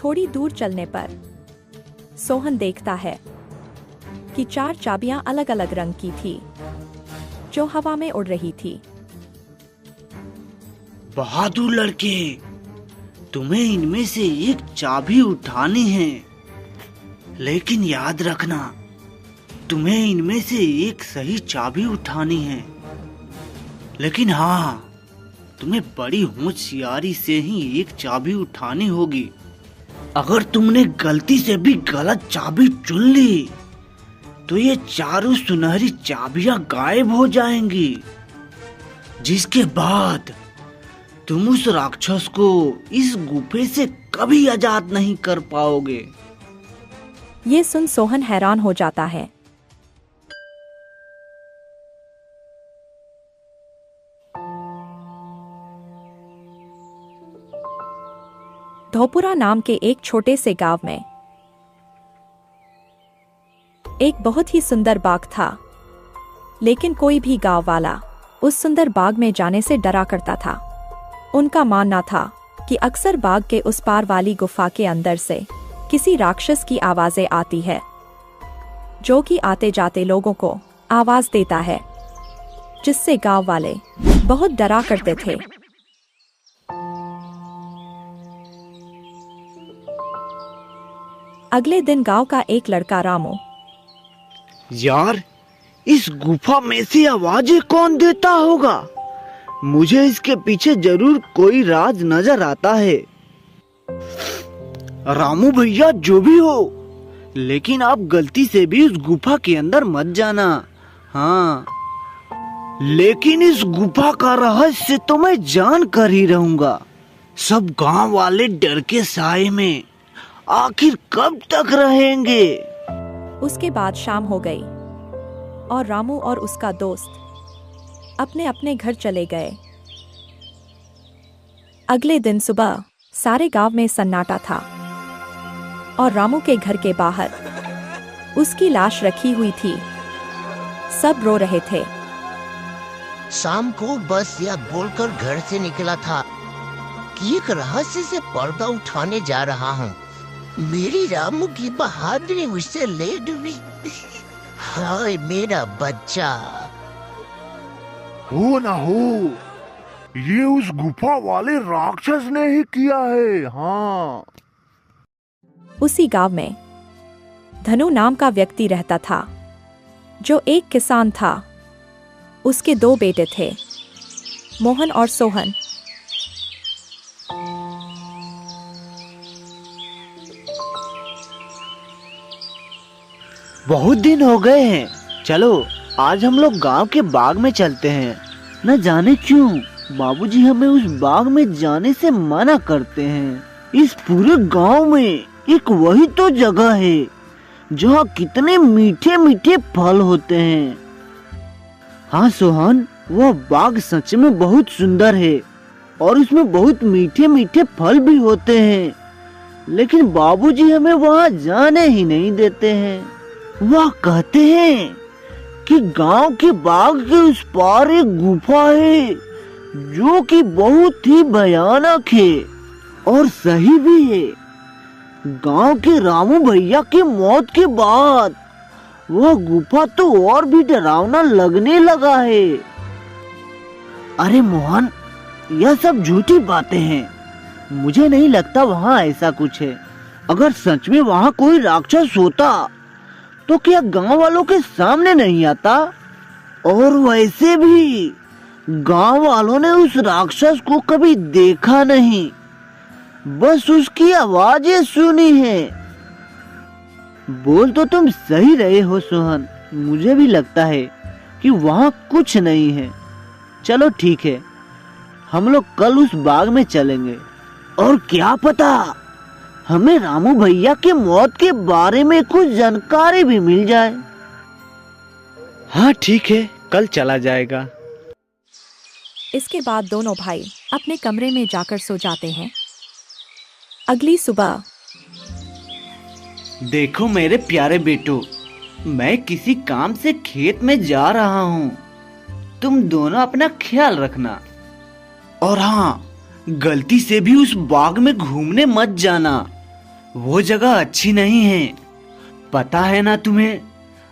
थोड़ी दूर चलने पर सोहन देखता है कि 4 चाबियां अलग अलग रंग की थी जो हवा में उड़ रही थी। बहादुर लड़के, तुम्हें इनमें से एक चाबी उठानी है, लेकिन याद रखना तुम्हें इनमें से एक सही चाबी उठानी है। लेकिन हाँ, तुम्हें बड़ी होशियारी से ही एक चाबी उठानी होगी। अगर तुमने गलती से भी गलत चाबी चुन ली तो ये चारों सुनहरी चाबियां गायब हो जाएंगी, जिसके बाद तुम उस राक्षस को इस गुफे से कभी आजाद नहीं कर पाओगे। ये सुन सोहन हैरान हो जाता है। धोपुरा नाम के एक छोटे से गांव में एक बहुत ही सुंदर बाग था, लेकिन कोई भी गांव वाला उस सुंदर बाग में जाने से डरा करता था। उनका मानना था कि अक्सर बाग के उस पार वाली गुफा के अंदर से किसी राक्षस की आवाजें आती है, जो कि आते जाते लोगों को आवाज देता है, जिससे गांव वाले बहुत डरा करते थे। अगले दिन गांव का एक लड़का रामू, यार, इस गुफा में से आवाजें कौन देता होगा? मुझे इसके पीछे जरूर कोई राज नजर आता है। रामू भैया, जो भी हो, लेकिन आप गलती से भी उस गुफा के अंदर मत जाना। हाँ, लेकिन इस गुफा का रहस्य तो मैं जान कर ही रहूंगा। सब गांव वाले डर के साए में आखिर कब तक रहेंगे? उसके बाद शाम हो गई और रामू और उसका दोस्त अपने अपने घर चले गए। अगले दिन सुबह सारे गांव में सन्नाटा था और रामू के घर के बाहर उसकी लाश रखी हुई थी। सब रो रहे थे। शाम को बस यह बोलकर घर से निकला था कि एक रहस्य से पर्दा उठाने जा रहा हूँ। मेरी रामू की बहादुरी मुझसे ले डूबी। हाय मेरा बच्चा। हो ना हो, ये उस गुफा वाले राक्षस ने ही किया है। हाँ। उसी गांव में धनु नाम का व्यक्ति रहता था, जो एक किसान था। उसके 2 बेटे थे, मोहन और सोहन। बहुत दिन हो गए हैं, चलो आज हम लोग गांव के बाग में चलते हैं। न जाने क्यों बाबूजी हमें उस बाग में जाने से मना करते हैं। इस पूरे गांव में एक वही तो जगह है जहाँ कितने मीठे मीठे फल होते हैं। हाँ सोहन, वह बाग सच में बहुत सुंदर है और उसमें बहुत मीठे मीठे फल भी होते हैं, लेकिन बाबूजी हमें वहाँ जाने ही नहीं देते हैं। वह कहते हैं कि गांव के बाग के उस पार एक गुफा है जो कि बहुत ही भयानक है और सही भी है। गांव के रामू भैया की मौत के बाद वह गुफा तो और भी डरावना लगने लगा है। अरे मोहन, यह सब झूठी बातें हैं। मुझे नहीं लगता वहाँ ऐसा कुछ है। अगर सच में वहाँ कोई राक्षस होता तो क्या गांव वालों के सामने नहीं आता? और वैसे भी गांव वालों ने उस राक्षस को कभी देखा नहीं, बस उसकी आवाजें सुनी है। बोल तो तुम सही रहे हो सोहन, मुझे भी लगता है कि वहाँ कुछ नहीं है। चलो ठीक है, हम लोग कल उस बाग में चलेंगे और क्या पता हमें रामू भैया के मौत के बारे में कुछ जानकारी भी मिल जाए। हाँ ठीक है, कल चला जाएगा। इसके बाद दोनों भाई अपने कमरे में जाकर सो जाते हैं। अगली सुबह, देखो मेरे प्यारे बेटो, मैं किसी काम से खेत में जा रहा हूँ। तुम दोनों अपना ख्याल रखना। और हाँ, गलती से भी उस बाग में घूमने मत जाना। वो जगह अच्छी नहीं है। पता है ना तुम्हें,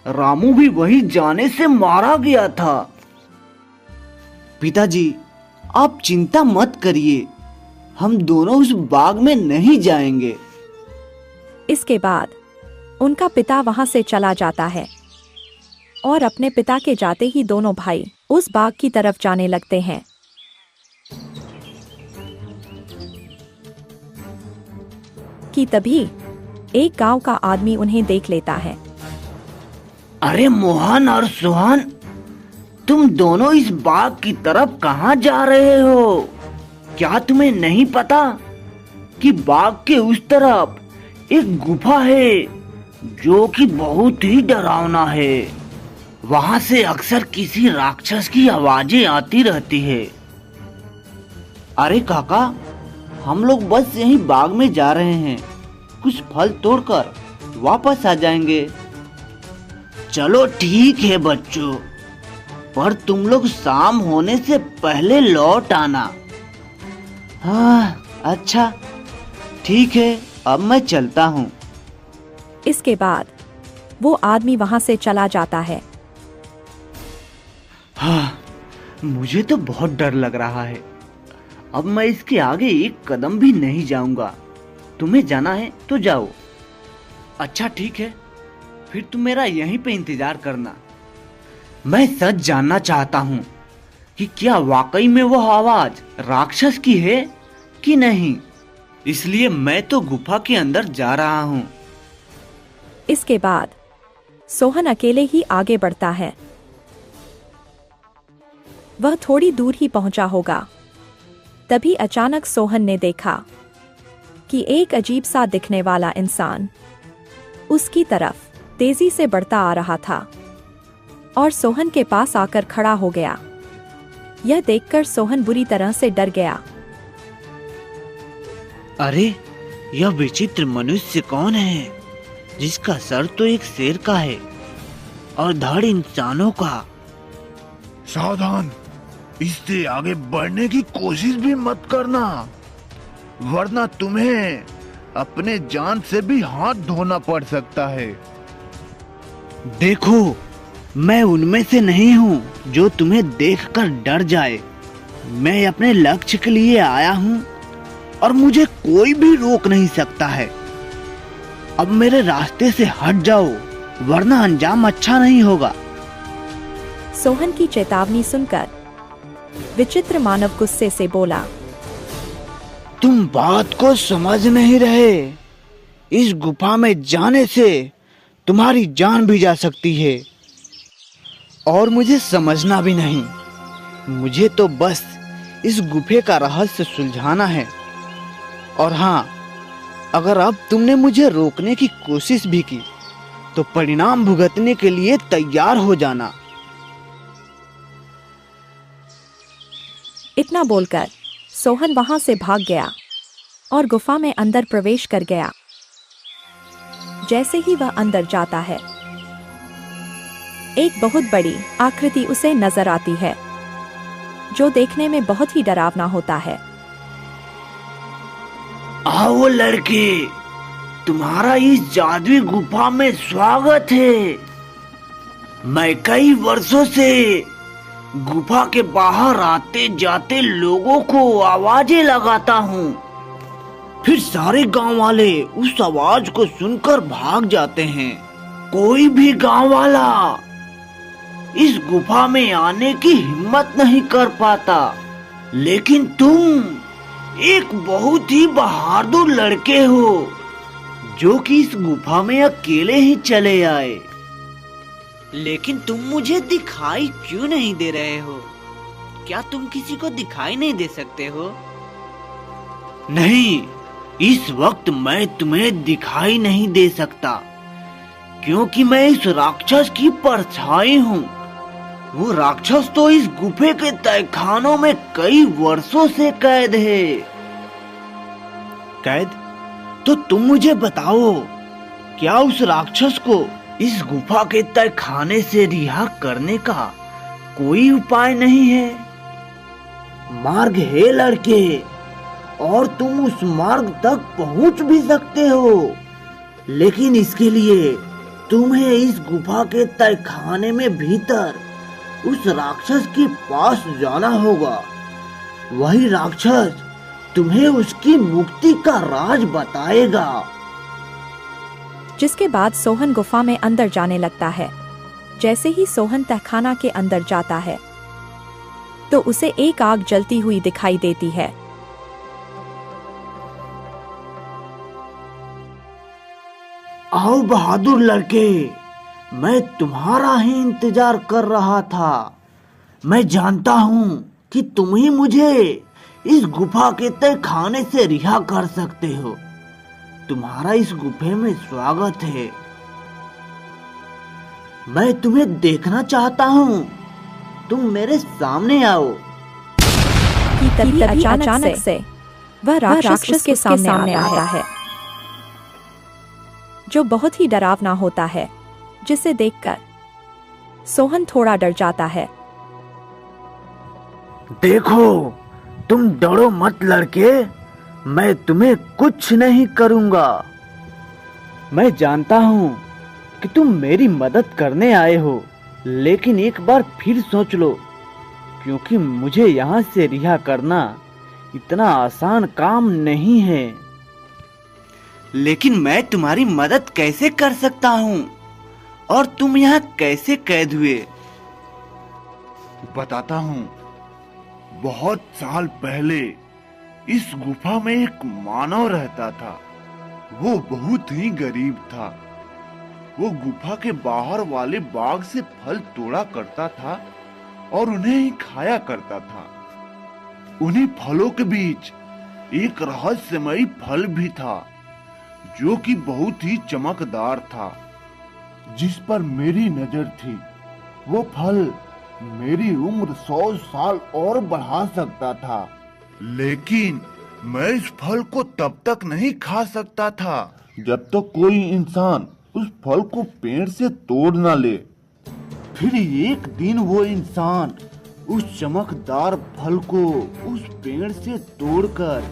रामू भी वहीं जाने से मारा गया था। पिताजी, आप चिंता मत करिए, हम दोनों उस बाग में नहीं जाएंगे। इसके बाद उनका पिता वहां से चला जाता है और अपने पिता के जाते ही दोनों भाई उस बाग की तरफ जाने लगते हैं। कि तभी एक गांव का आदमी उन्हें देख लेता है। अरे मोहन और सोहन, तुम दोनों इस बाग की तरफ कहाँ जा रहे हो? क्या तुम्हें नहीं पता कि बाग के उस तरफ एक गुफा है जो कि बहुत ही डरावना है। वहां से अक्सर किसी राक्षस की आवाजें आती रहती है। अरे काका, हम लोग बस यहीं बाग में जा रहे हैं, कुछ फल तोड़कर वापस आ जाएंगे। चलो ठीक है बच्चों, पर तुम लोग शाम होने से पहले लौट आना। हाँ अच्छा ठीक है, अब मैं चलता हूँ। इसके बाद वो आदमी वहां से चला जाता है। हाँ, मुझे तो बहुत डर लग रहा है। अब मैं इसके आगे एक कदम भी नहीं जाऊंगा। तुम्हें जाना है तो जाओ। अच्छा ठीक है, फिर तुम मेरा यहीं पे इंतजार करना। मैं सच जानना चाहता हूँ कि क्या वाकई में वो आवाज राक्षस की है कि नहीं, इसलिए मैं तो गुफा के अंदर जा रहा हूँ। इसके बाद सोहन अकेले ही आगे बढ़ता है। वह थोड़ी दूर ही पहुंचा होगा, तभी अचानक सोहन ने देखा कि एक अजीब सा दिखने वाला इंसान उसकी तरफ तेजी से बढ़ता आ रहा था और सोहन के पास आकर खड़ा हो गया। यह देखकर सोहन बुरी तरह से डर गया। अरे, यह विचित्र मनुष्य कौन है जिसका सर तो एक शेर का है और धड़ इंसानों का? सावधान, इससे आगे बढ़ने की कोशिश भी मत करना, वरना तुम्हें अपने जान से भी हाथ धोना पड़ सकता है। देखो, मैं उनमें से नहीं हूँ जो तुम्हें देखकर डर जाए। मैं अपने लक्ष्य के लिए आया हूँ और मुझे कोई भी रोक नहीं सकता है। अब मेरे रास्ते से हट जाओ, वरना अंजाम अच्छा नहीं होगा। सोहन की चेतावनी सुनकर विचित्र मानव गुस्से से बोला, तुम बात को समझ नहीं रहे। इस गुफा में जाने से तुम्हारी जान भी जा सकती है और मुझे समझना भी नहीं। मुझे तो बस इस गुफे का रहस्य सुलझाना है। और हाँ, अगर अब तुमने मुझे रोकने की कोशिश भी की तो परिणाम भुगतने के लिए तैयार हो जाना। इतना बोलकर सोहन वहां से भाग गया और गुफा में अंदर प्रवेश कर गया। जैसे ही वह अंदर जाता है, एक बहुत बड़ी आकृति उसे नजर आती है जो देखने में बहुत ही डरावना होता है। आओ लड़के, तुम्हारा इस जादुई गुफा में स्वागत है। मैं कई वर्षों से गुफा के बाहर आते जाते लोगों को आवाजें लगाता हूँ, फिर सारे गांव वाले उस आवाज को सुनकर भाग जाते हैं। कोई भी गांव वाला इस गुफा में आने की हिम्मत नहीं कर पाता, लेकिन तुम एक बहुत ही बहादुर लड़के हो जो कि इस गुफा में अकेले ही चले आए। लेकिन तुम मुझे दिखाई क्यों नहीं दे रहे हो? क्या तुम किसी को दिखाई नहीं दे सकते हो? नहीं, इस वक्त मैं तुम्हें दिखाई नहीं दे सकता, क्योंकि मैं इस राक्षस की परछाई हूँ। वो राक्षस तो इस गुफे के तहखानों में कई वर्षों से कैद है। कैद? तो तुम मुझे बताओ, क्या उस राक्षस को इस गुफा के तहखाने से रिहा करने का कोई उपाय नहीं है? मार्ग है लड़के, और तुम उस मार्ग तक पहुंच भी सकते हो, लेकिन इसके लिए तुम्हें इस गुफा के तहखाने में भीतर उस राक्षस के पास जाना होगा। वही राक्षस तुम्हें उसकी मुक्ति का राज बताएगा। जिसके बाद सोहन गुफा में अंदर जाने लगता है। जैसे ही सोहन तहखाना के अंदर जाता है तो उसे एक आग जलती हुई दिखाई देती है। आओ बहादुर लड़के, मैं तुम्हारा ही इंतजार कर रहा था। मैं जानता हूँ कि तुम ही मुझे इस गुफा के तहखाने से रिहा कर सकते हो। तुम्हारा इस गुफे में स्वागत है। मैं तुम्हें देखना चाहता हूँ। तुम मेरे सामने आओ। कि तभी अचानक से वह राक्षस के सामने आता है, जो बहुत ही डरावना होता है, जिसे देखकर सोहन थोड़ा डर जाता है। देखो, तुम डरो मत लड़के, मैं तुम्हें कुछ नहीं करूंगा। मैं जानता हूँ कि तुम मेरी मदद करने आए हो, लेकिन एक बार फिर सोच लो, क्योंकि मुझे यहाँ से रिहा करना इतना आसान काम नहीं है। लेकिन मैं तुम्हारी मदद कैसे कर सकता हूँ, और तुम यहाँ कैसे कैद हुए? बताता हूँ। बहुत साल पहले इस गुफा में एक मानव रहता था। वो बहुत ही गरीब था। वो गुफा के बाहर वाले बाग से फल तोड़ा करता था और उन्हें ही खाया करता था। उन्हीं फलों के बीच एक रहस्यमयी फल भी था, जो कि बहुत ही चमकदार था, जिस पर मेरी नजर थी। वो फल मेरी उम्र 100 साल और बढ़ा सकता था, लेकिन मैं इस फल को तब तक नहीं खा सकता था जब तक कोई इंसान उस फल को पेड़ से तोड़ ना ले। फिर एक दिन वो इंसान उस चमकदार फल को उस पेड़ से तोड़कर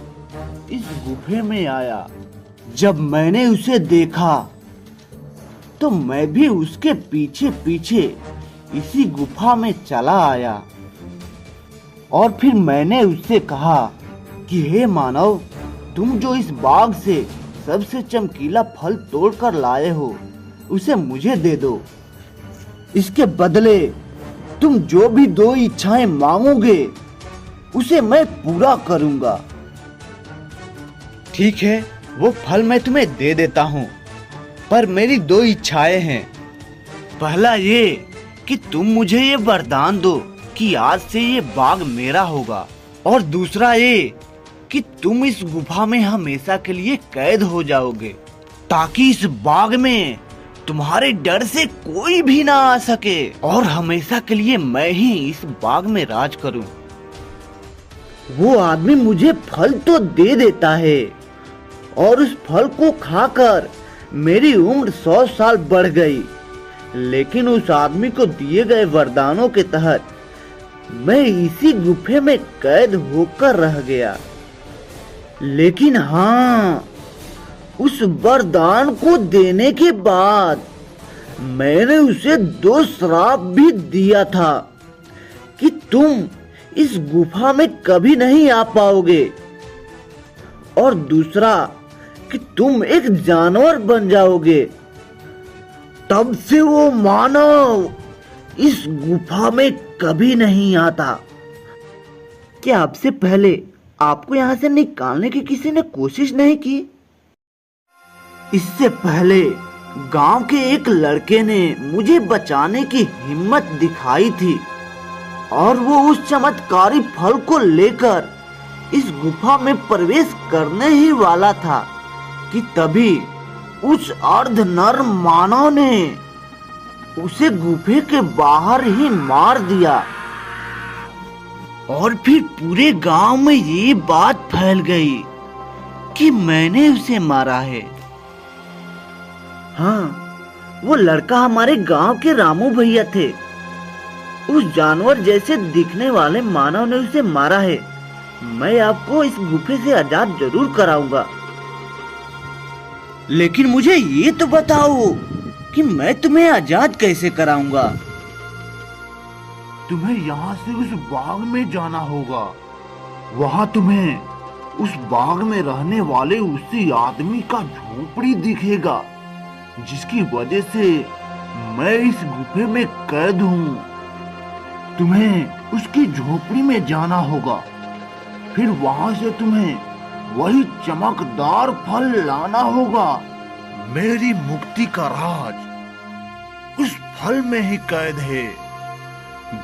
इस गुफे में आया। जब मैंने उसे देखा तो मैं भी उसके पीछे पीछे इसी गुफा में चला आया, और फिर मैंने उससे कहा कि हे मानव, तुम जो इस बाग से सबसे चमकीला फल तोड़कर लाए हो, उसे मुझे दे दो। इसके बदले तुम जो भी 2 इच्छाएं मांगोगे, उसे मैं पूरा करूंगा। ठीक है, वो फल मैं तुम्हें दे देता हूँ, पर मेरी 2 इच्छाएं हैं। पहला ये कि तुम मुझे ये वरदान दो कि आज से ये बाग मेरा होगा, और दूसरा ये कि तुम इस गुफा में हमेशा के लिए कैद हो जाओगे, ताकि इस बाग में तुम्हारे डर से कोई भी ना आ सके, और हमेशा के लिए मैं ही इस बाग में राज करूं। वो आदमी मुझे फल तो दे देता है, और उस फल को खाकर मेरी उम्र 100 साल बढ़ गई, लेकिन उस आदमी को दिए गए वरदानों के तहत मैं इसी गुफे में कैद होकर रह गया। लेकिन हाँ, उस वरदान को देने के बाद मैंने उसे 2 श्राप भी दिया था कि तुम इस गुफा में कभी नहीं आ पाओगे, और दूसरा कि तुम एक जानवर बन जाओगे। तब से वो मानव इस गुफा में कभी नहीं आता। क्या आपसे पहले आपको यहाँ से निकालने की किसी ने कोशिश नहीं की? इससे पहले गांव के एक लड़के ने मुझे बचाने की हिम्मत दिखाई थी, और वो उस चमत्कारी फल को लेकर इस गुफा में प्रवेश करने ही वाला था कि तभी उस अर्ध नर मानव ने उसे गुफे के बाहर ही मार दिया, और फिर पूरे गांव में ये बात फैल गई कि मैंने उसे मारा है। हाँ, वो लड़का हमारे गांव के रामू भैया थे। उस जानवर जैसे दिखने वाले मानव ने उसे मारा है, मैं आपको इस गुफे से आजाद जरूर कराऊंगा। लेकिन मुझे ये तो बताओ कि मैं तुम्हें आजाद कैसे कराऊंगा? तुम्हें यहाँ से उस बाग में जाना होगा। वहाँ तुम्हें उस बाग में रहने वाले उसी आदमी का झोपड़ी दिखेगा जिसकी वजह से मैं इस गुफे में कैद हूँ। तुम्हें उसकी झोपड़ी में जाना होगा, फिर वहाँ से तुम्हें वही चमकदार फल लाना होगा। मेरी मुक्ति का राज उस फल में ही कैद है।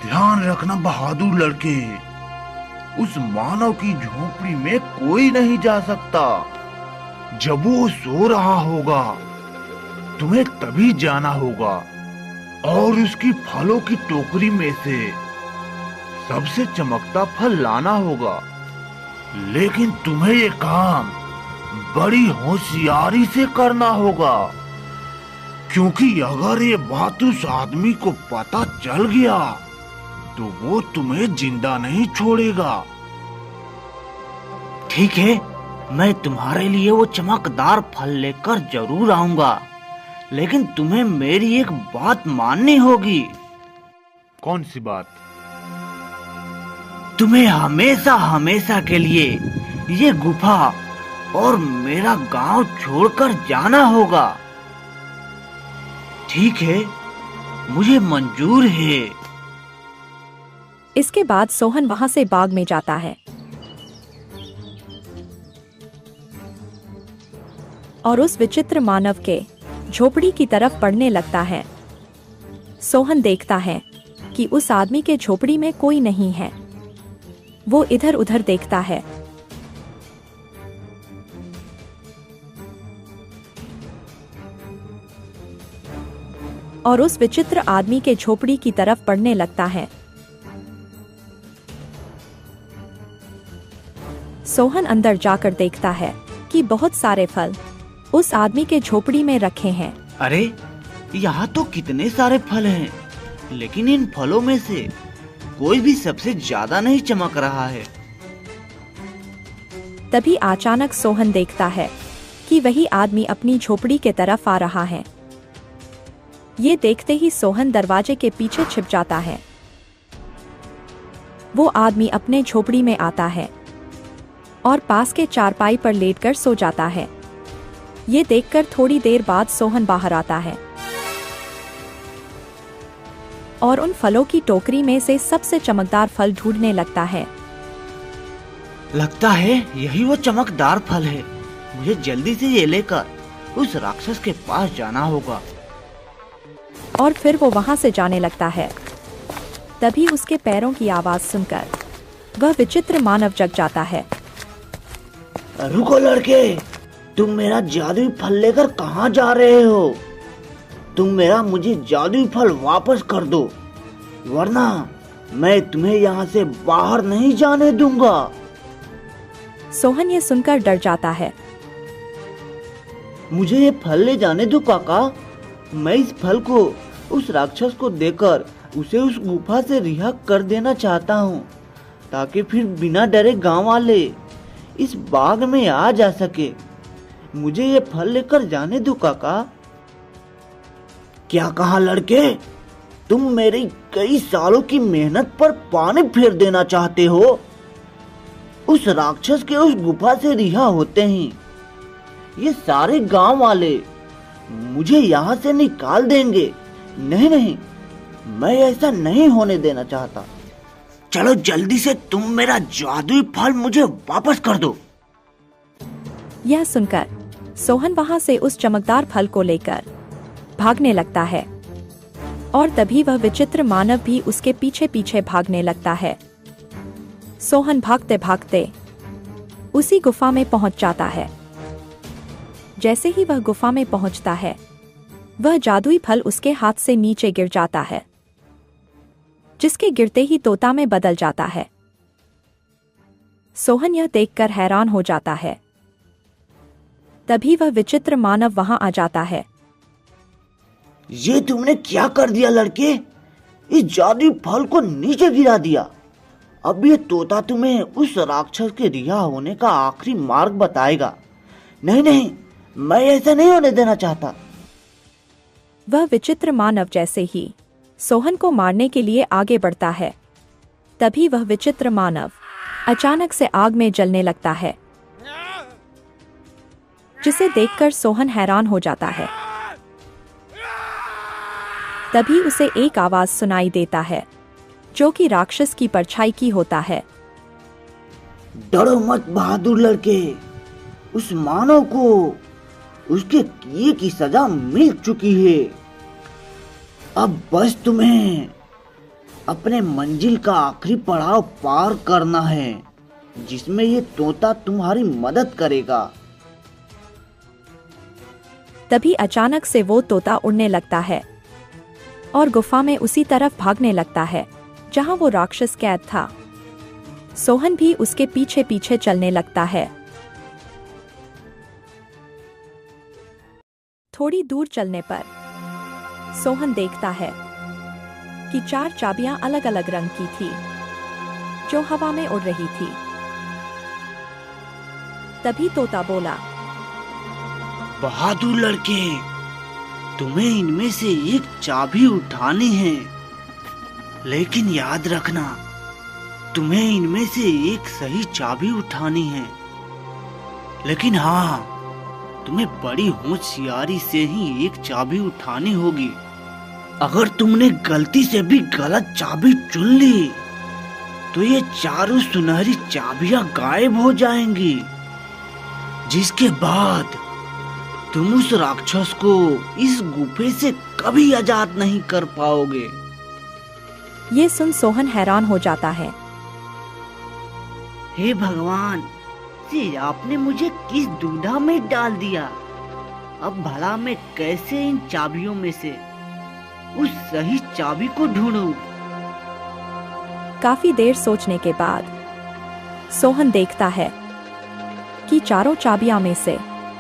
ध्यान रखना बहादुर लड़के, उस मानव की झोपड़ी में कोई नहीं जा सकता। जब वो सो रहा होगा तुम्हें तभी जाना होगा और उसकी फलों की टोकरी में से सबसे चमकता फल लाना होगा। लेकिन तुम्हें ये काम बड़ी होशियारी से करना होगा, क्योंकि अगर ये बात उस आदमी को पता चल गया तो वो तुम्हें जिंदा नहीं छोड़ेगा। ठीक है, मैं तुम्हारे लिए वो चमकदार फल लेकर जरूर आऊंगा, लेकिन तुम्हें मेरी एक बात माननी होगी। कौन सी बात? तुम्हें हमेशा हमेशा के लिए ये गुफा और मेरा गांव छोड़कर जाना होगा। ठीक है, मुझे मंजूर है। इसके बाद सोहन वहां से बाग में जाता है और उस विचित्र मानव के झोपड़ी की तरफ बढ़ने लगता है। सोहन देखता है कि उस आदमी के झोपड़ी में कोई नहीं है। वो इधर उधर देखता है और उस विचित्र आदमी के झोपड़ी की तरफ बढ़ने लगता है। सोहन अंदर जाकर देखता है कि बहुत सारे फल उस आदमी के झोपड़ी में रखे हैं। अरे, यहाँ तो कितने सारे फल हैं, लेकिन इन फलों में से कोई भी सबसे ज्यादा नहीं चमक रहा है। तभी अचानक सोहन देखता है कि वही आदमी अपनी झोपड़ी के तरफ आ रहा है। ये देखते ही सोहन दरवाजे के पीछे छिप जाता है। वो आदमी अपने झोपड़ी में आता है और पास के चारपाई पर लेटकर सो जाता है। ये देखकर थोड़ी देर बाद सोहन बाहर आता है और उन फलों की टोकरी में से सबसे चमकदार फल ढूंढने लगता है। लगता है यही वो चमकदार फल है। मुझे जल्दी से ये लेकर उस राक्षस के पास जाना होगा। और फिर वो वहां से जाने लगता है। तभी उसके पैरों की आवाज सुनकर वह विचित्र मानव जग जाता है। रुको लड़के, तुम मेरा जादुई फल लेकर कहाँ जा रहे हो? तुम मेरा मुझे जादुई फल वापस कर दो, वरना मैं तुम्हें यहाँ से बाहर नहीं जाने दूंगा। सोहन ये सुनकर डर जाता है। मुझे ये फल ले जाने दो काका। मैं इस फल को उस राक्षस को देकर उसे उस गुफा से रिहा कर देना चाहता हूँ, ताकि फिर बिना डरे गांव वाले इस बाग में आ जा सके। मुझे ये फल लेकर जाने दो काका। क्या कहा लड़के? तुम मेरी कई सालों की मेहनत पर पानी फेर देना चाहते हो? उस राक्षस के उस गुफा से रिहा होते ही ये सारे गांव वाले मुझे यहाँ से निकाल देंगे। नहीं नहीं, मैं ऐसा नहीं होने देना चाहता। चलो जल्दी से तुम मेरा जादुई फल मुझे वापस कर दो। यह सुनकर सोहन वहां से उस चमकदार फल को लेकर भागने लगता है और तभी वह विचित्र मानव भी उसके पीछे पीछे भागने लगता है। सोहन भागते भागते उसी गुफा में पहुंच जाता है। जैसे ही वह गुफा में पहुंचता है, वह जादुई फल उसके हाथ से नीचे गिर जाता है, जिसके गिरते ही तोता में बदल जाता है। सोहन यह देखकर हैरान हो जाता है। तभी वह विचित्र मानव वहां आ जाता है। ये तुमने क्या कर दिया लड़के? इस जादुई फल को नीचे गिरा दिया अब ये तोता तुम्हें उस राक्षस के रिहा होने का आखिरी मार्ग बताएगा। नहीं नहीं, मैं ऐसा नहीं होने देना चाहता। वह विचित्र मानव जैसे ही सोहन को मारने के लिए आगे बढ़ता है, तभी वह विचित्र मानव अचानक से आग में जलने लगता है, जिसे देखकर सोहन हैरान हो जाता है। तभी उसे एक आवाज सुनाई देता है, जो कि राक्षस की परछाई की होता है। डरो मत बहादुर लड़के, उस मानव को उसके किए की सजा मिल चुकी है। अब बस तुम्हें अपने मंजिल का आखिरी पड़ाव पार करना है, जिसमें ये तोता तुम्हारी मदद करेगा। तभी अचानक से वो तोता उड़ने लगता है और गुफा में उसी तरफ भागने लगता है जहां वो राक्षस कैद था। सोहन भी उसके पीछे पीछे चलने लगता है। थोड़ी दूर चलने पर सोहन देखता है कि 4 चाबियां अलग अलग रंग की थी, जो हवा में उड़ रही थी। तभी तोता बोला, बहादुर लड़के, तुम्हें इनमें से एक चाबी उठानी है, लेकिन याद रखना, तुम्हें इनमें से एक सही चाबी उठानी है। लेकिन हाँ, तुम्हें बड़ी होशियारी से ही एक चाबी उठानी होगी। अगर तुमने गलती से भी गलत चाबी चुन ली, तो ये चारों सुनहरी चाबियां गायब हो जाएंगी, जिसके बाद तुम उस राक्षस को इस गुफे से कभी आजाद नहीं कर पाओगे। ये सुन सोहन हैरान हो जाता है। हे भगवान, ये आपने मुझे किस दुविधा में डाल दिया। अब भला मैं कैसे इन चाबियों में से उस सही चाबी को ढूंढूं? काफी देर सोचने के बाद सोहन देखता है कि चारों चाबियां में से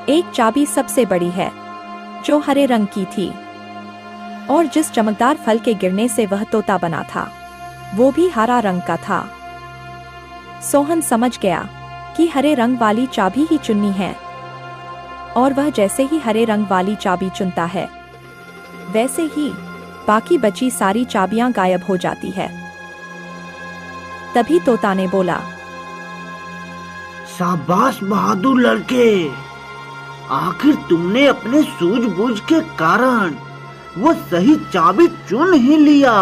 एक चाबी सबसे बड़ी है, जो हरे रंग की थी, और जिस चमकदार फल के गिरने से वह तोता बना था, वो भी हरा रंग का था। सोहन समझ गया कि हरे रंग वाली चाबी ही चुननी है, और वह जैसे ही हरे रंग वाली चाबी चुनता है, वैसे ही बाकी बची सारी चाबियां गायब हो जाती है। तभी तोता ने बोला, शाबाश बहादुर लड़के, आखिर तुमने अपने सूझबूझ के कारण वो सही चाबी चुन ही लिया।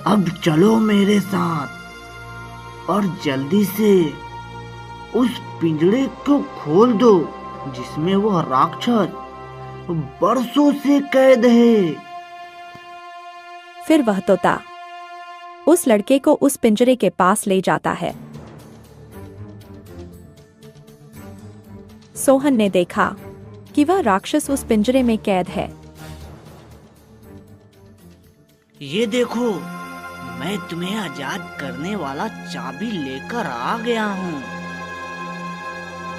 अब चलो मेरे साथ और जल्दी से उस पिंजरे को खोल दो, जिसमें वह राक्षस बरसों से कैद है। फिर वह तोता उस लड़के को उस पिंजरे के पास ले जाता है। सोहन ने देखा कि वह राक्षस उस पिंजरे में कैद है। ये देखो, मैं तुम्हें आजाद करने वाला चाबी लेकर आ गया हूँ।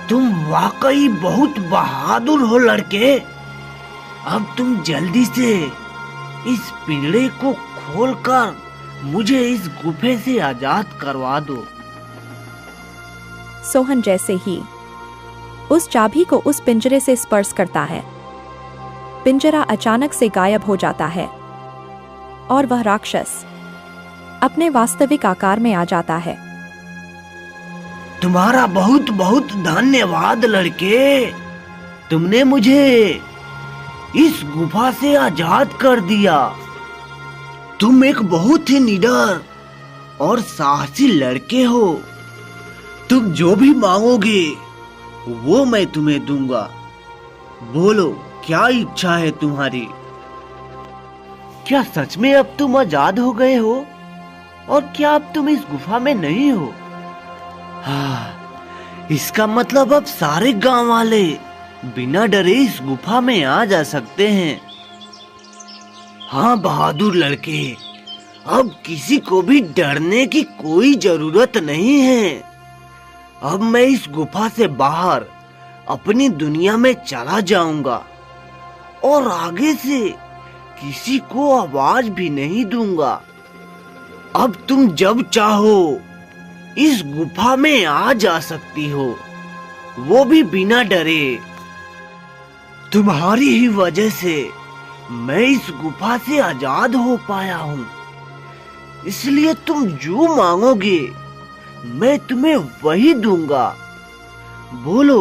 तुम वाकई बहुत बहादुर हो लड़के। अब तुम जल्दी से इस पिंजरे को खोलकर मुझे इस गुफे से आजाद करवा दो। सोहन जैसे ही उस चाबी को उस पिंजरे से स्पर्श करता है, पिंजरा अचानक से गायब हो जाता है और वह राक्षस अपने वास्तविक आकार में आ जाता है। तुम्हारा बहुत बहुत धन्यवाद लड़के, तुमने मुझे इस गुफा से आजाद कर दिया। तुम एक बहुत ही निडर और साहसी लड़के हो। तुम जो भी मांगोगे वो मैं तुम्हें दूंगा। बोलो, क्या इच्छा है तुम्हारी? क्या सच में अब तुम आजाद हो गए हो? और क्या अब तुम इस गुफा में नहीं हो? हाँ, इसका मतलब अब सारे गांव वाले बिना डरे इस गुफा में आ जा सकते हैं। हाँ बहादुर लड़के, अब किसी को भी डरने की कोई जरूरत नहीं है। अब मैं इस गुफा से बाहर अपनी दुनिया में चला जाऊंगा और आगे से किसी को आवाज भी नहीं दूंगा। अब तुम जब चाहो इस गुफा में आ जा सकती हो, वो भी बिना डरे। तुम्हारी ही वजह से मैं इस गुफा से आजाद हो पाया हूँ, इसलिए तुम जो मांगोगे मैं तुम्हें वही दूंगा। बोलो,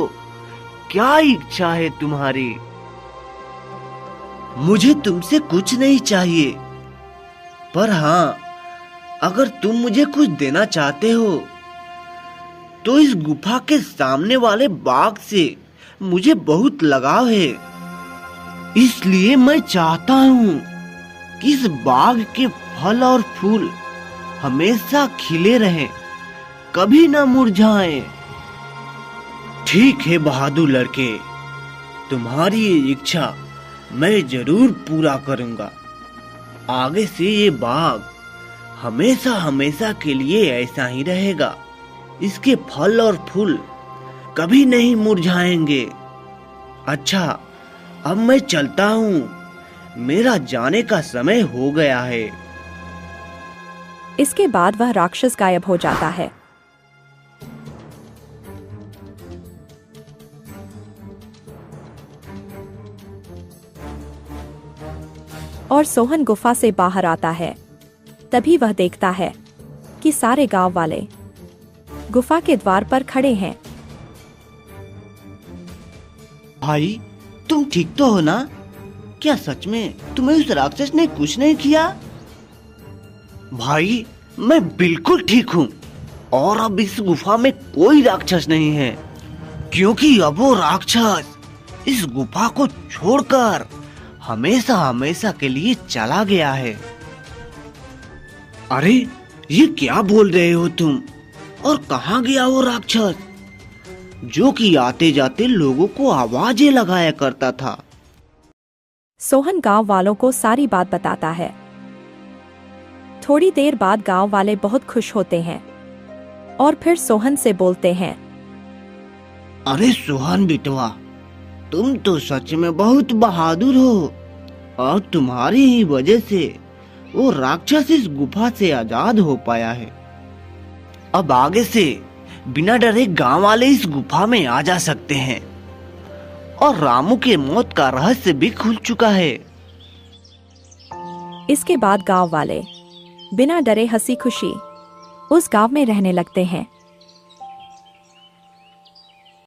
क्या इच्छा है तुम्हारी? मुझे तुमसे कुछ नहीं चाहिए, पर हाँ, अगर तुम मुझे कुछ देना चाहते हो तो इस गुफा के सामने वाले बाग से मुझे बहुत लगाव है। इसलिए मैं चाहता हूँ कि इस बाग के फल और फूल हमेशा खिले रहें, कभी ना मुरझाएं। ठीक है बहादुर लड़के, तुम्हारी ये इच्छा मैं जरूर पूरा करूंगा। आगे से ये बाग हमेशा हमेशा के लिए ऐसा ही रहेगा। इसके फल और फूल कभी नहीं मुरझाएंगे। अच्छा, अब मैं चलता हूँ, मेरा जाने का समय हो गया है। इसके बाद वह राक्षस गायब हो जाता है। और सोहन गुफा से बाहर आता है। तभी वह देखता है कि सारे गांव वाले गुफा के द्वार पर खड़े हैं। भाई, तुम ठीक तो हो ना? क्या सच में तुम्हें उस राक्षस ने कुछ नहीं किया? भाई, मैं बिल्कुल ठीक हूँ और अब इस गुफा में कोई राक्षस नहीं है, क्योंकि अब वो राक्षस इस गुफा को छोड़कर हमेशा हमेशा के लिए चला गया है। अरे, ये क्या बोल रहे हो तुम? और कहाँ गया वो राक्षस जो कि आते जाते लोगों को आवाजें लगाया करता था? सोहन गांव वालों को सारी बात बताता है। थोड़ी देर बाद गांव वाले बहुत खुश होते हैं और फिर सोहन से बोलते हैं, अरे सोहन बिटवा, तुम तो सच में बहुत बहादुर हो और तुम्हारी ही वजह से वो राक्षस इस गुफा से आजाद हो पाया है। अब आगे से बिना डरे गांव वाले इस गुफा में आ जा सकते हैं और रामू के मौत का रहस्य भी खुल चुका है। इसके बाद गांव वाले बिना डरे हंसी खुशी उस गांव में रहने लगते हैं।